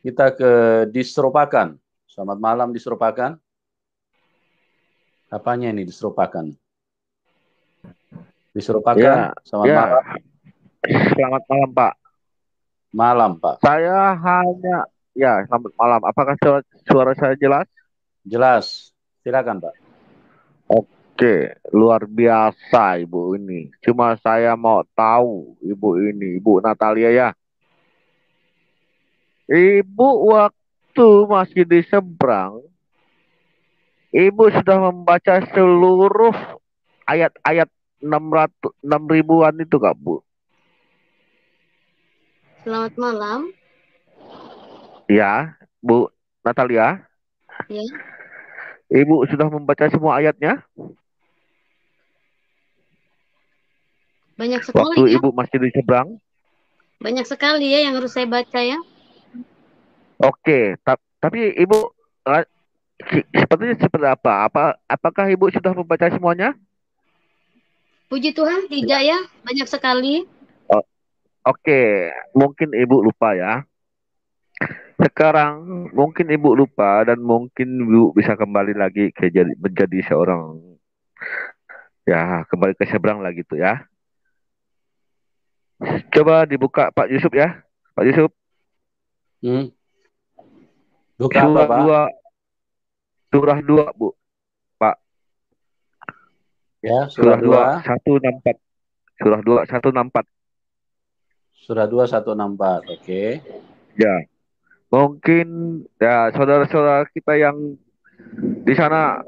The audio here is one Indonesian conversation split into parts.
Kita ke Disropakan. Selamat malam Disropakan. Apanya ini Disropakan? Disropakan, Ya, selamat ya. malam. Selamat malam, Pak. Malam, Pak. Saya hanya, ya, selamat malam. Apakah suara saya jelas? Jelas. Silakan, Pak. Oke, luar biasa Ibu ini. Cuma saya mau tahu Ibu ini, Ibu Natalia ya. Ibu waktu masih di seberang, Ibu sudah membaca seluruh ayat-ayat 600, 6 ribuan itu Kak, Bu? Selamat malam. Ya, Bu Natalia. Ya, Ibu sudah membaca semua ayatnya? banyak sekali Waktu ya. Ibu masih di seberang? Banyak sekali ya yang harus saya baca ya. Oke, tapi Ibu eh, sepertinya seperti apa? Apakah Ibu sudah membaca semuanya? Puji Tuhan, tidak ya. Banyak sekali. O- Oke, mungkin Ibu lupa ya. Sekarang mungkin Ibu lupa dan mungkin Ibu bisa kembali lagi menjadi seorang, ya, kembali ke seberang lah gitu ya. Coba dibuka Pak Yusuf ya. Pak Yusuf, Hmm. Buka apa, surah Pak? 2, surah 2 Bu. Pak, Ya, surah surah 2 2. 164. Surah 2 164. Surah 2, 164. Oke. Ya, mungkin ya saudara-saudara kita yang di sana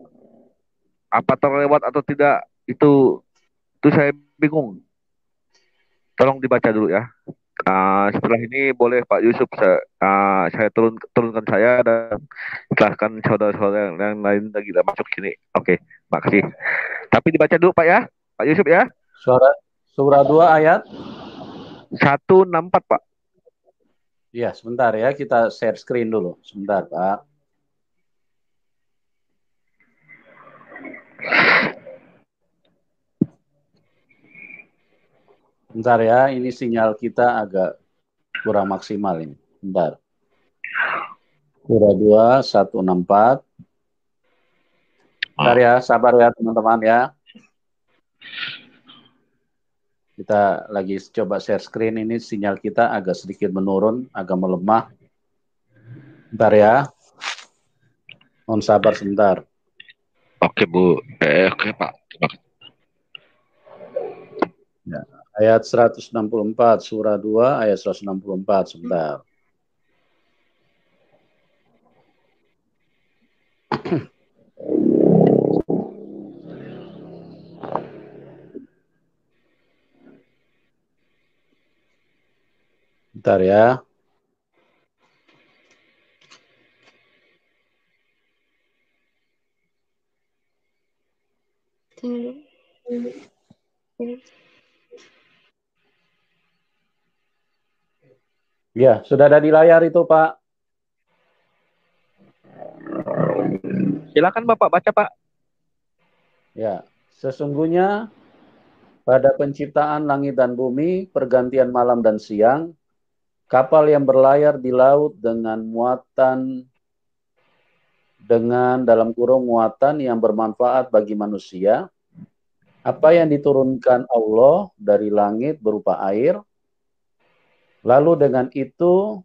apa terlewat atau tidak itu saya bingung. Tolong dibaca dulu ya. Setelah ini boleh Pak Yusuf saya turunkan saya dan silahkan saudara-saudara yang lain lagi masuk sini. Oke, makasih. Tapi dibaca dulu Pak ya, Pak Yusuf ya. Surah 2 ayat. 164 Pak. Ya, sebentar ya. Kita share screen dulu. Sebentar, Pak. Bentar ya. Ini sinyal kita agak kurang maksimal ini. Bentar. Surah 2, 164. Bentar ya. Sabar ya, teman-teman ya. Kita lagi coba share screen, ini sinyal kita agak sedikit menurun, agak melemah. Bentar ya, mohon sabar sebentar. Oke Bu, oke Pak. Ya. Ayat 164, surah 2, ayat 164, sebentar. Bentar ya. Ya, sudah ada di layar itu, Pak. Silakan Bapak baca Pak. Ya, sesungguhnya pada penciptaan langit dan bumi, pergantian malam dan siang, kapal yang berlayar di laut dengan dalam kurung muatan yang bermanfaat bagi manusia, apa yang diturunkan Allah dari langit berupa air, lalu dengan itu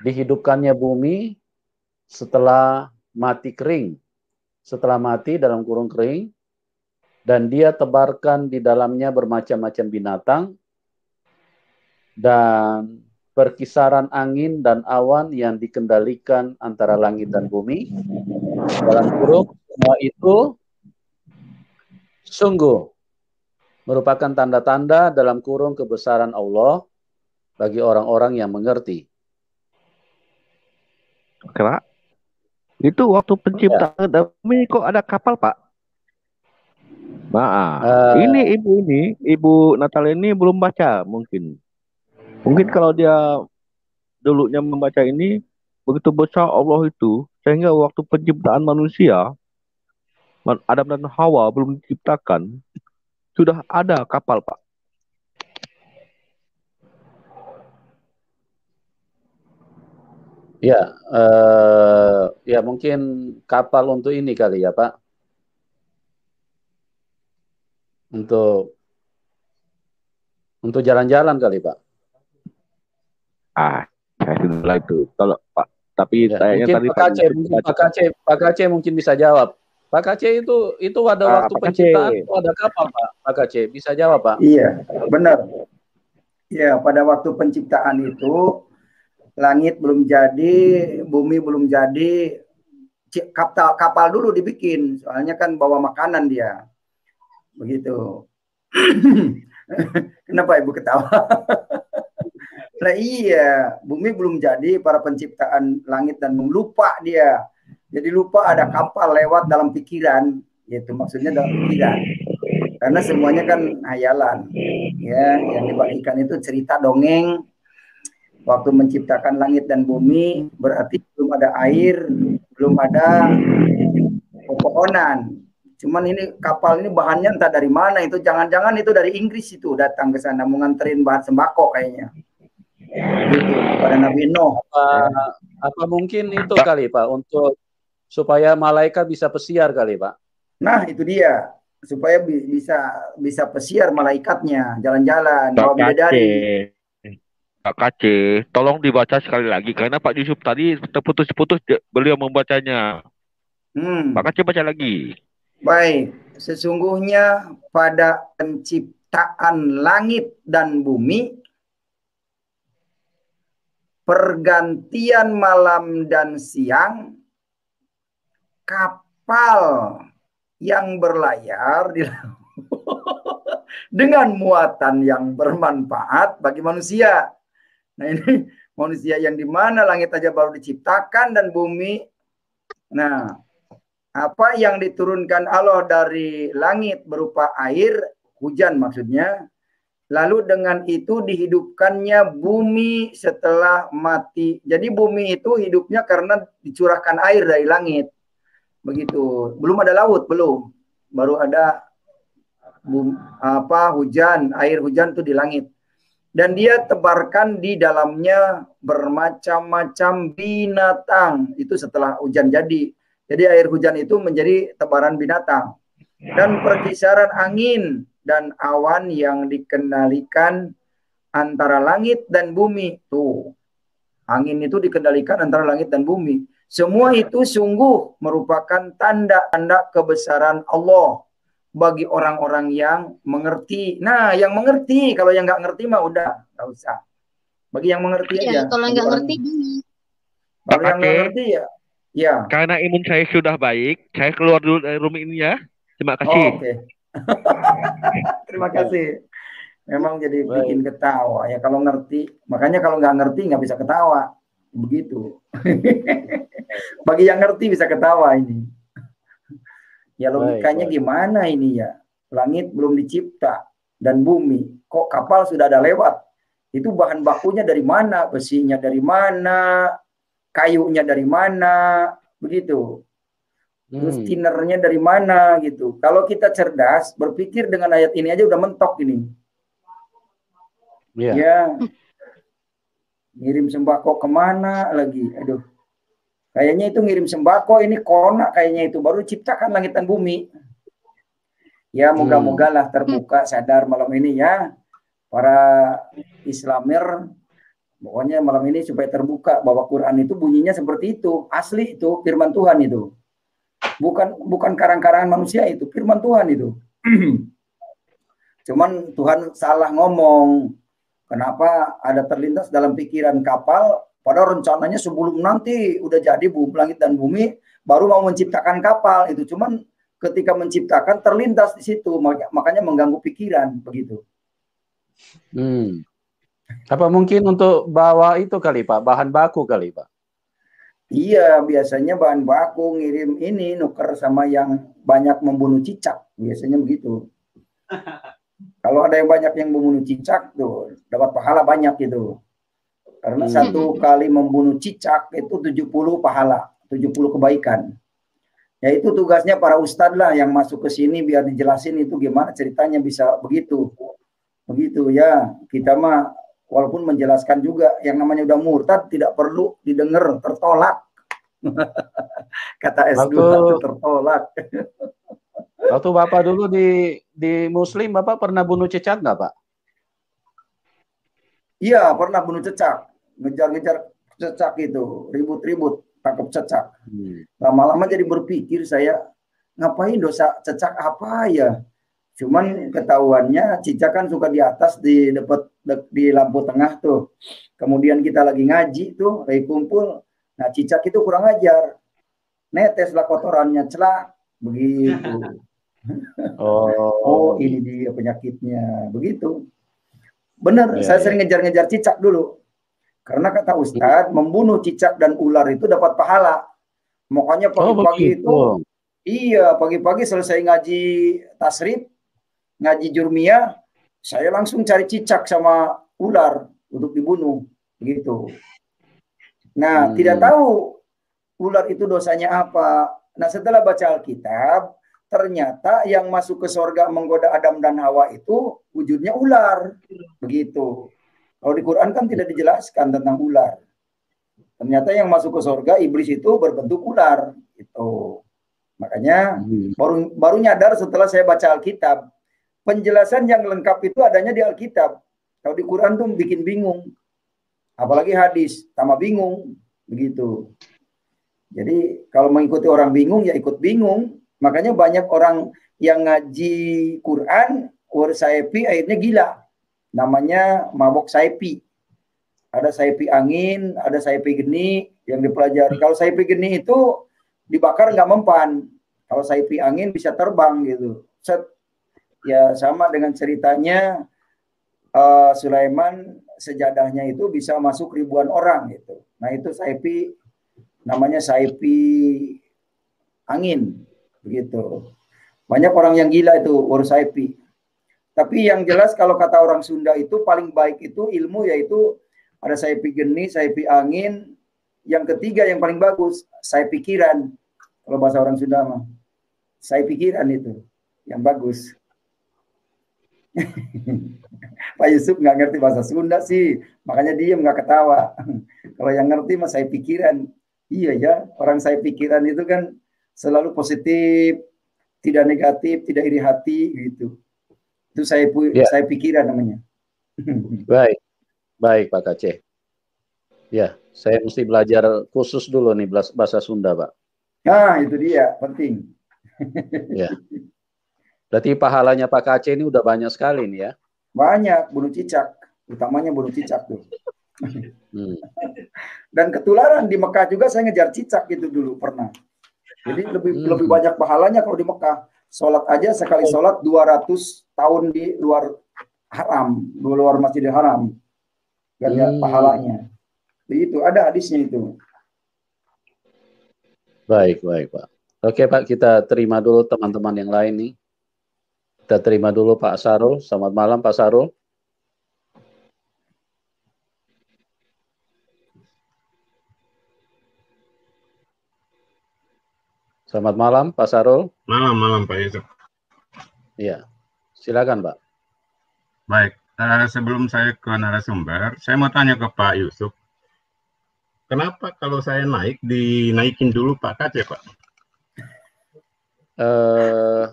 dihidupkannya bumi setelah mati kering, setelah mati dalam kurung kering, dan dia tebarkan di dalamnya bermacam-macam binatang, dan perkisaran angin dan awan yang dikendalikan antara langit dan bumi. Dalam kurung, semua itu sungguh merupakan tanda-tanda dalam kurung kebesaran Allah bagi orang-orang yang mengerti. Oke Pak. Itu waktu Ya, penciptaan bumi kok ada kapal Pak? Nah, uh, Ibu Natal ini belum baca mungkin. Mungkin kalau dia dulunya membaca ini, begitu besar Allah itu, sehingga waktu penciptaan manusia, Adam dan Hawa belum diciptakan, sudah ada kapal Pak. Ya, ya mungkin kapal untuk ini kali ya Pak, untuk jalan-jalan kali Pak. Ah, saya sudah itu. Kalau Pak, tapi Ya, kayaknya mungkin tadi Pak Pak Kace, Yusuf mungkin baca. Pak Kace mungkin bisa jawab. Pak Kace itu pada waktu Pak penciptaan Aceh. itu ada kapal Pak. Pak Kace bisa jawab Pak. Iya, benar. Ya, pada waktu penciptaan itu langit belum jadi, bumi belum jadi, kapal dulu dibikin, soalnya kan bawa makanan dia, begitu. Kenapa Ibu ketawa? Nah iya, bumi belum jadi, para penciptaan langit dan bumi lupa dia. Jadi lupa ada kapal lewat dalam pikiran, yaitu maksudnya dalam pikiran. Karena semuanya kan hayalan. Ya, yang dibagikan itu cerita dongeng. Waktu menciptakan langit dan bumi, berarti belum ada air, belum ada pepohonan. Cuman ini kapal ini bahannya entah dari mana, itu jangan-jangan itu dari Inggris itu datang ke sana mau nganterin bahan sembako kayaknya. Begitu kepada Nabi Nuh. Apa mungkin itu kali Pak untuk supaya malaikat bisa pesiar kali Pak. Nah, itu dia. Supaya bisa pesiar malaikatnya, jalan-jalan, bawa bidadari. Pak Kace, tolong dibaca sekali lagi karena Pak Yusuf tadi terputus-putus beliau membacanya. Pak Kace baca lagi. Baik, sesungguhnya pada penciptaan langit dan bumi, pergantian malam dan siang, kapal yang berlayar di dengan muatan yang bermanfaat bagi manusia. Nah ini manusia yang di mana langit aja baru diciptakan dan bumi. Nah, apa yang diturunkan Allah dari langit berupa air, hujan maksudnya. Lalu dengan itu dihidupkannya bumi setelah mati. Jadi bumi itu hidupnya karena dicurahkan air dari langit. Begitu. Belum ada laut, belum. Baru ada hujan, air hujan itu di langit. Dan dia tebarkan di dalamnya bermacam-macam binatang. Itu setelah hujan jadi. Jadi air hujan itu menjadi tebaran binatang. Dan perkisaran angin dan awan yang dikendalikan antara langit dan bumi. Tuh, angin itu dikendalikan antara langit dan bumi. Semua itu sungguh merupakan tanda-tanda kebesaran Allah bagi orang-orang yang mengerti. Nah, yang mengerti. Kalau yang nggak ngerti mah udah, nggak usah. Bagi yang mengerti aja. Kalau nggak ngerti gini. Kalau yang nggak ngerti ya. Karena imun saya sudah baik, saya keluar dulu dari room ini ya. Terima kasih. Oke. Terima kasih. Memang jadi bikin ketawa ya kalau ngerti. Makanya kalau nggak ngerti nggak bisa ketawa. Begitu. Bagi yang ngerti bisa ketawa ini. Ya logikanya gimana ini ya? Langit belum dicipta dan bumi. Kok kapal sudah ada lewat? Itu bahan bakunya dari mana? Besinya dari mana? Kayunya dari mana? Begitu. Terus tinernya dari mana gitu. Kalau kita cerdas, berpikir dengan ayat ini aja udah mentok ini. Ya. Ngirim sembako kemana lagi? Aduh. Kayaknya itu ngirim sembako, ini corona kayaknya itu. Baru ciptakan langit dan bumi. Ya moga-moga lah terbuka, sadar malam ini ya. Para Islamir, pokoknya malam ini supaya terbuka bahwa Quran itu bunyinya seperti itu. Asli itu, firman Tuhan itu. Bukan karang-karangan manusia itu, firman Tuhan itu. Cuman Tuhan salah ngomong. Kenapa ada terlintas dalam pikiran kapal, padahal rencananya sebelum nanti udah jadi langit dan bumi, baru mau menciptakan kapal itu. Cuman ketika menciptakan terlintas di situ, makanya mengganggu pikiran begitu. Apa mungkin untuk bawa itu kali Pak, bahan baku kali Pak? Iya, biasanya bahan baku ngirim ini nuker sama yang banyak membunuh cicak, biasanya begitu. Kalau ada yang banyak yang membunuh cicak tuh dapat pahala banyak gitu. Karena satu kali membunuh cicak itu 70 pahala, 70 kebaikan. Ya itu tugasnya para ustadz lah yang masuk ke sini biar dijelasin itu gimana ceritanya bisa begitu. Begitu ya, kita mah walaupun menjelaskan juga yang namanya udah murtad tidak perlu didengar, tertolak. Kata S2 itu tertolak. Waktu Bapak dulu di Muslim, Bapak pernah bunuh cicak nggak, Pak? Iya, pernah bunuh cecak. Ngejar-ngejar cecak itu, ribut-ribut, tangkap cecak. Lama-lama jadi berpikir saya, ngapain dosa cecak apa ya? Cuman ketahuannya cicak kan suka di atas di lampu tengah tuh. Kemudian kita lagi ngaji tuh, lagi kumpul. Nah, cicak itu kurang ajar. Neteslah kotorannya, celak. Begitu. Oh, ini dia penyakitnya. Begitu. Benar, saya sering ngejar-ngejar cicak dulu. Karena kata Ustadz, membunuh cicak dan ular itu dapat pahala. Makanya pagi-pagi itu, iya, pagi-pagi selesai ngaji tasrif, ngaji jurmiyah, saya langsung cari cicak sama ular untuk dibunuh. Begitu. Nah, tidak tahu ular itu dosanya apa. Nah, setelah baca Alkitab, ternyata yang masuk ke surga menggoda Adam dan Hawa itu wujudnya ular. Begitu. Kalau di Quran kan tidak dijelaskan tentang ular. Ternyata yang masuk ke surga iblis itu berbentuk ular. Itu. Makanya baru nyadar setelah saya baca Alkitab. Penjelasan yang lengkap itu adanya di Alkitab. Kalau di Quran tuh bikin bingung. Apalagi hadis, tambah bingung. Begitu. Jadi kalau mengikuti orang bingung ya ikut bingung. Makanya banyak orang yang ngaji Quran, saipi akhirnya gila. Namanya mabok saipi. Ada saipi angin, ada saipi geni yang dipelajari. Kalau saipi geni itu dibakar nggak mempan. Kalau saipi angin bisa terbang gitu. Set. Ya sama dengan ceritanya Sulaiman sejadahnya itu bisa masuk ribuan orang gitu. Nah itu saipi, namanya saipi angin. Begitu. Banyak orang yang gila itu urus saipi. Tapi yang jelas kalau kata orang Sunda itu paling baik itu ilmu yaitu ada saipi geni, saipi angin. Yang ketiga yang paling bagus, saya pikiran. Kalau bahasa orang Sunda mah. Saya pikiran itu yang bagus. Pak Yusuf nggak ngerti bahasa Sunda sih, makanya dia nggak ketawa. Kalau yang ngerti mah saya pikiran. Iya ya, orang saya pikiran itu kan selalu positif, tidak negatif, tidak iri hati gitu. Itu saya pikiran namanya. Baik, baik Pak Kaceh. Ya, saya mesti belajar khusus dulu nih bahasa Sunda, Pak. Nah, itu dia, penting. Ya. Berarti pahalanya Pak Kaceh ini udah banyak sekali nih ya. Banyak, bunuh cicak. Utamanya bunuh cicak tuh. Dan ketularan di Mekah juga saya ngejar cicak gitu dulu pernah. Jadi lebih banyak pahalanya kalau di Mekah. Sholat aja sekali sholat 200 tahun di luar haram, di luar Masjidil Haram. Gak pahalanya. Itu ada hadisnya itu. Baik, baik Pak. Oke Pak, kita terima dulu teman-teman yang lain nih. Kita terima dulu Pak Sarul. Selamat malam Pak Sarul. Selamat malam Pak Sarul. Malam Pak Yusuf. Iya, silakan Pak. Baik, sebelum saya ke narasumber, saya mau tanya ke Pak Yusuf. Kenapa kalau saya naik, dinaikin dulu Pak Kaceh, Pak?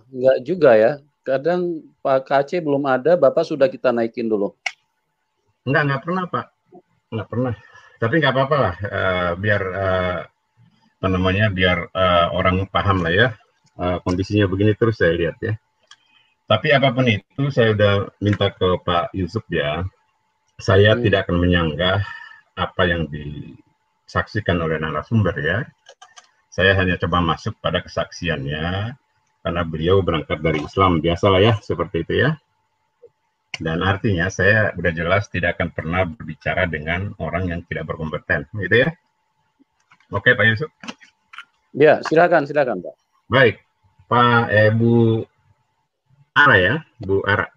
Enggak juga ya. Kadang Pak Kaceh belum ada, Bapak sudah kita naikin dulu. Enggak pernah Pak. Enggak pernah. Tapi nggak apa-apa lah, biar biar orang paham lah ya. Kondisinya begini terus saya lihat ya. Tapi apapun itu, saya udah minta ke Pak Yusuf ya. Saya tidak akan menyanggah apa yang disaksikan oleh narasumber ya. Saya hanya coba masuk pada kesaksiannya, karena beliau berangkat dari Islam, biasalah ya, seperti itu ya. Dan artinya saya sudah jelas tidak akan pernah berbicara dengan orang yang tidak berkompeten, gitu ya. Oke Pak Yusuf. Ya, silakan Pak. Baik, Pak Bu Ara ya, Bu Ara.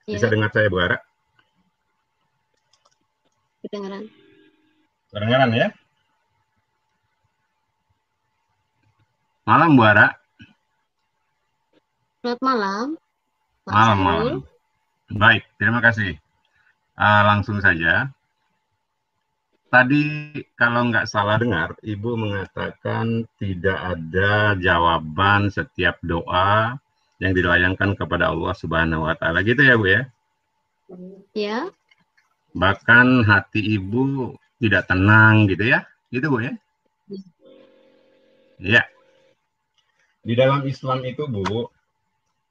Bisa dengar saya Bu Ara? Kedengaran ya? Malam Bu Ara. Selamat malam. Malam. Baik, terima kasih. Langsung saja. Tadi kalau nggak salah dengar, Ibu mengatakan tidak ada jawaban setiap doa yang dilayangkan kepada Allah Subhanahu wa Ta'ala. Gitu ya, Bu ya? Ya. Bahkan hati Ibu tidak tenang gitu ya? Gitu, Bu ya? Ya. Di dalam Islam itu, Bu,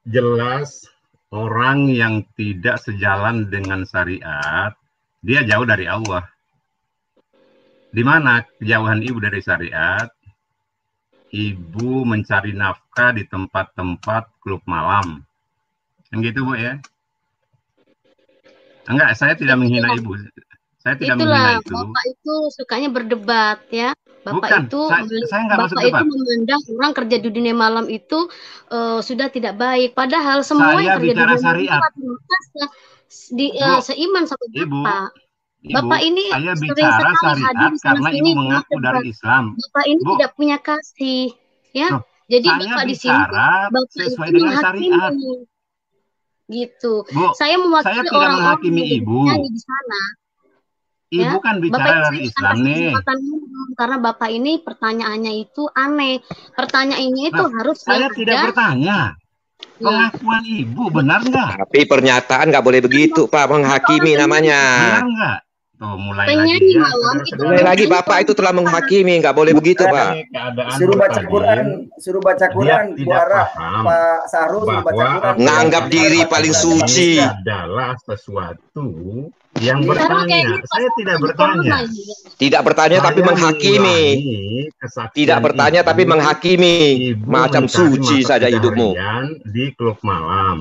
jelas orang yang tidak sejalan dengan syariat, dia jauh dari Allah. Di mana kejauhan Ibu dari syariat? Ibu mencari nafkah di tempat-tempat klub malam. Yang gitu, Bu ya? Enggak, saya tidak menghina Ibu. Saya tidak menghina itu. Bapak itu sukanya berdebat ya. Bapak Bukan, itu saya nggak masuk Bapak itu debat. memandang orang kerja di dunia malam itu sudah tidak baik. Padahal semua Saya yang kerja di bicara dunia syariat. malam seiman sama Ibu, Bapak. Ibu, Bapak ini saya sering bicara sekali hadir syariat di karena sana-sini Ibu mengaku dari Islam. Bapak ini Bu, tidak punya kasih, ya. Loh, Jadi saya Bapak di sini bicara Bapak sesuai itu dengan syariat. menghakimi, gitu. Bu, Saya mewakili tidak orang-orang menghakimi yang Ibu. bernyanyi di sana. Ibu Ya, kan Bapak bicara itu dari saya akan Islam kasih nih. kesempatan ngomong, karena Bapak ini pertanyaannya itu aneh. Pertanyaannya itu Nah, harus saya yang tidak ada. bertanya. Nah, Pengakuan Ibu benar nggak? Tapi pernyataan nggak boleh begitu, Pak. Menghakimi namanya. Benar nggak? Tuh, mulai penyanyi lagi ya, malam itu saudara-saudara. Mulai lagi Bapak itu telah menghakimi, nggak boleh begitu, Pak. Ini keadaan Suruh baca Murtadin, Quran, suruh baca Quran, dia Bu tidak Ara, paham Pak Sahrul suruh baca bahwa Quran. Nganggap diri paling suci. adalah sesuatu yang Iya. bertanya. Saya tidak bertanya. Tidak bertanya tapi Saya menghakimi. mengulangi kesaksian Tidak bertanya Ibu. tapi menghakimi. Ibu Macam mencari suci mata saja hidupmu. pencaharian di klub malam.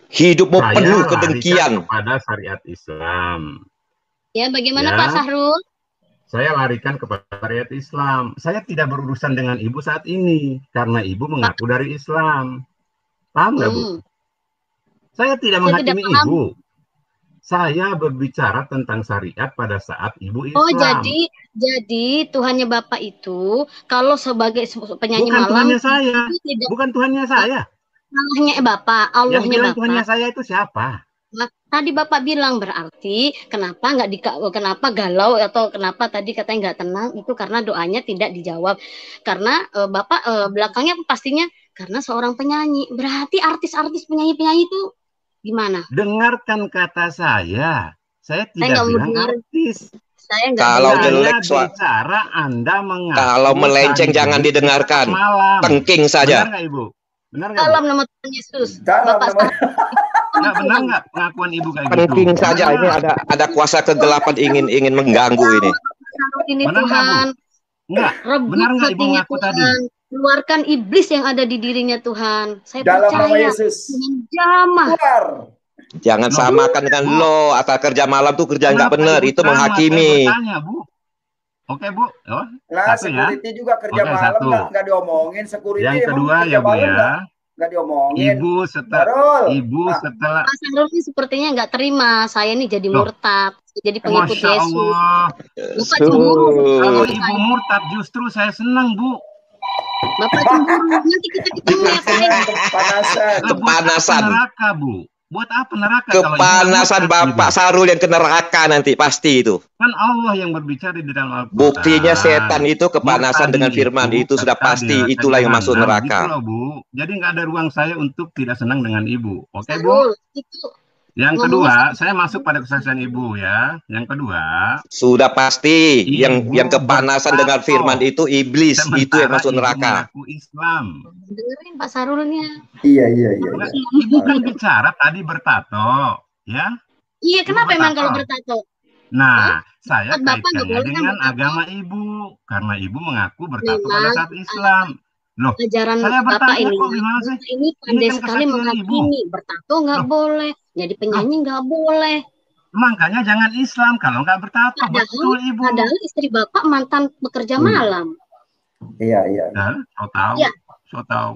Hidupmu Saya penuh larikan kedengkian. kepada syariat Islam. Ya, bagaimana Ya. Pak Sahrul? Saya larikan kepada syariat Islam. Saya tidak berurusan dengan Ibu saat ini karena Ibu mengaku dari Islam. Paham nggak, Bu? Saya tidak Saya tidak menghakimi paham. Ibu. Saya berbicara tentang syariat pada saat Ibu Islam. Oh, jadi Tuhannya Bapak itu kalau sebagai penyanyi Bukan malam Tuhannya saya. itu tidak Bukan Tuhannya saya. Allahnya Bapak, Yang Allahnya bilang Bapak. Tuhannya saya itu siapa? Nah, tadi Bapak bilang berarti kenapa galau atau kenapa tadi katanya nggak tenang itu karena doanya tidak dijawab. Karena Bapak belakangnya pastinya karena seorang penyanyi. Berarti artis-artis penyanyi-penyanyi itu gimana? Dengarkan kata saya. Saya tidak nggak mau bilang dengar. artis. Saya nggak Kalau dengar. jelek, Saya bicara Anda mengaku. Kalau melenceng tadi jangan di didengarkan. malam. Tengking saja. Benar nggak, Ibu? Benar nggak, Bu? Dalam nama Tuhan Yesus. Dalam Bapak nama- Nggak benar nggak pengakuan Ibu kayak gitu? Tengking saja. Ini ada kuasa kegelapan ingin mengganggu ini. ini Benar nggak, Bu? Tuhan. Enggak. Rebut Benar nggak Ibu hatinya ngaku tadi? Tuhan. Keluarkan iblis yang ada di dirinya Tuhan. Saya Dalam nama percaya Yesus. dengan jamah. Keluar. Jangan samakan dengan lo. Asal kerja malam tuh kerja nggak Kenapa benar. Ibu Itu sama? menghakimi. Saya bertanya, Bu. Oke, Bu. Oh, Lah, satu ya. security juga kerja Oke, malam satu. nggak diomongin. Security Yang emang kedua kerja ya, Bu malam ya. nggak diomongin. Ibu setelah Sarul. Pak Sahrul ini sepertinya nggak terima saya ini jadi Loh. murtad, jadi pengikut Masya Yesus. Allah. Bapak cemburu. Kalau Suh. Ibu murtad justru saya senang, Bu. Bapak cemburu. Nanti kita ketemu ya Pak. Kepanasan. Buat Kepanasan. apa neraka, Bu? Buat apa neraka kalau Ibu Kepanasan murtad, Bapak gitu? Sarul yang ke neraka nanti pasti itu. Kan Allah yang berbicara di dalam Al-Quran. Buktinya setan itu kepanasan Murtadin dengan firman itu sudah kekal pasti di itulah yang masuk jahanam. neraka. Gitu loh, Bu. Jadi nggak ada ruang saya untuk tidak senang dengan Ibu. Oke, Bu? Sahrul, itu Yang ngomongnya kedua, saya masuk pada kesaksian Ibu ya. Yang kedua, Sudah pasti Ibu yang kepanasan dengan bertato. firman itu iblis itu yang sementara masuk Ibu neraka. mengaku Islam. dengerin Pak Sahrulnya. Iya. Nah, Ibu kan bicara tadi bertato, ya? Iya, kenapa Ibu emang bertato. kalau bertato? Nah, saya Bapak nggak kaitkannya boleh kan dengan bertato? agama Ibu. Karena Ibu mengaku bertato pada Memang, saat Islam. Loh, Ajaran saya Bapak bertanya ini, kok gimana sih? ini pandai kan sekali kesaksian menghakimi. Bertato nggak Loh. boleh, jadi penyanyi nggak boleh. Makanya jangan Islam kalau nggak bertato. Betul, Ibu. Padahal istri Bapak mantan pekerja malam. Iya. Nah, so tahu. Ya. So tahu.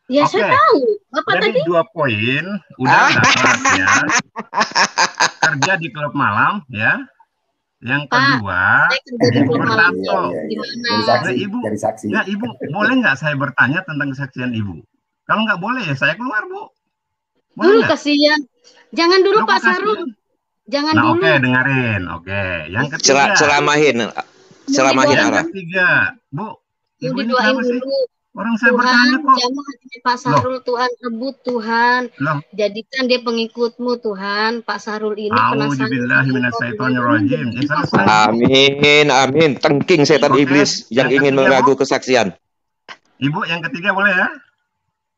Ya, Oke. saya tahu. Bapak Jadi tadi 2 poin udah dapat ya. Kerja di klub malam ya. Yang Pak, kedua, saya kerja di Ibu klub malam. bertato. Gimana? Dari saksi. Nah, Ibu. Dari saksi. Ya, Ibu, boleh nggak saya bertanya tentang kesaksian Ibu? Kalau nggak boleh ya saya keluar, Bu. Boleh Dulu nggak? kasihan. Jangan dulu Loh, Pak kok kasihan? Sahrul. Jangan Nah, dulu. oke, dengerin. Oke, yang ketiga. Ceramahin Yang Ara. ketiga, Bu, Mau Ibu ini didoain kenapa sih? dulu. Orang saya Tuhan, bertanya kok. jamah hatinya Pak Sahrul, Tuhan rebut Tuhan. Loh, Jadikan dia pengikutmu Tuhan. Pak Sahrul ini penasaran. A'udzubillahi minasyaitonirrajim. Ya, selesai. Amin, amin. Tengking setan Oke, iblis yang yang ingin ketiga, mengganggu Bu. kesaksian. Ibu, yang ketiga boleh ya?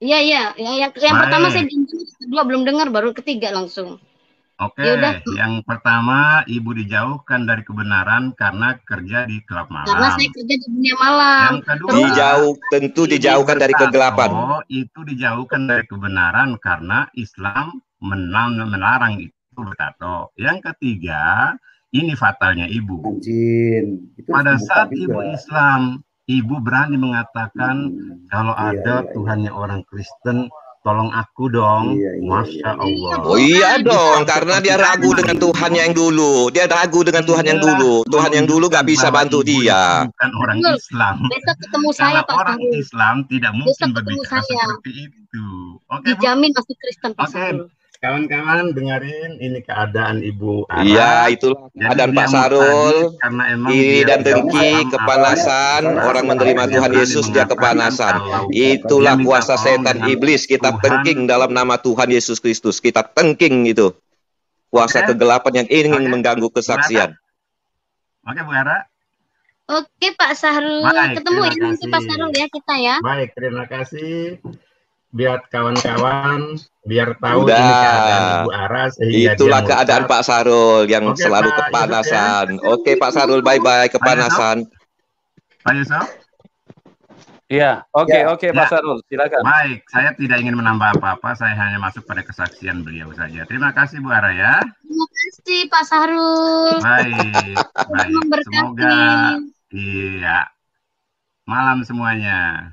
Iya. Yang pertama saya dengar, kedua belum dengar, baru ketiga langsung. Oke, Yaudah. yang pertama, Ibu dijauhkan dari kebenaran karena kerja di klub malam. Karena saya kerja di dunia malam. Yang kedua, Tentu dijauhkan dari kegelapan. Itu dijauhkan dari kebenaran karena Islam melarang itu bertato. Yang ketiga, ini fatalnya Ibu. Pada saat Ibu Islam, Ibu berani mengatakan kalau ada Tuhannya orang Kristen, tolong aku dong. Masya Allah. Oh iya dong, karena dia ragu dengan Tuhan yang dulu. Dia ragu dengan Tuhan yang dulu. Tuhan yang dulu gak bisa bantu dia. Bukan orang Islam. Besok ketemu saya, Kalau Pak orang Sahrul. Islam tidak mungkin Besok ketemu berbicara saya. seperti itu. Oke, Bu. Dijamin masih Kristen, Pak Oke, Sahrul. kawan-kawan dengerin ini keadaan Ibu Ara. Iya, itulah keadaan Pak Sahrul. Iri dan dengki, kepanasan, orang menerima Tuhan Yesus dia kepanasan. Itulah kuasa setan iblis. Kita tengking dalam nama Tuhan Yesus Kristus. Kita tengking itu. Kuasa kegelapan yang ingin mengganggu kesaksian. Oke, Bu Ara. Oke, Pak Sahrul. Baik, Ketemu ya terima nanti kasih. Pak Sahrul ya kita ya. Baik, terima kasih. Biar kawan-kawan biar tahu Udah. ini keadaan Ibu Ara sehingga Itulah dia keadaan mengucap, Pak Sahrul yang Oke, selalu Pak Yusuf, kepanasan. Oke, Pak Sahrul, bye-bye kepanasan. Pak Yusuf. Iya, oke Pak Sahrul, silakan. Baik, saya tidak ingin menambah apa-apa, saya hanya masuk pada kesaksian beliau saja. Terima kasih Bu Ara ya. Terima kasih Pak Sahrul. Baik. Memberkati. Semoga malam semuanya.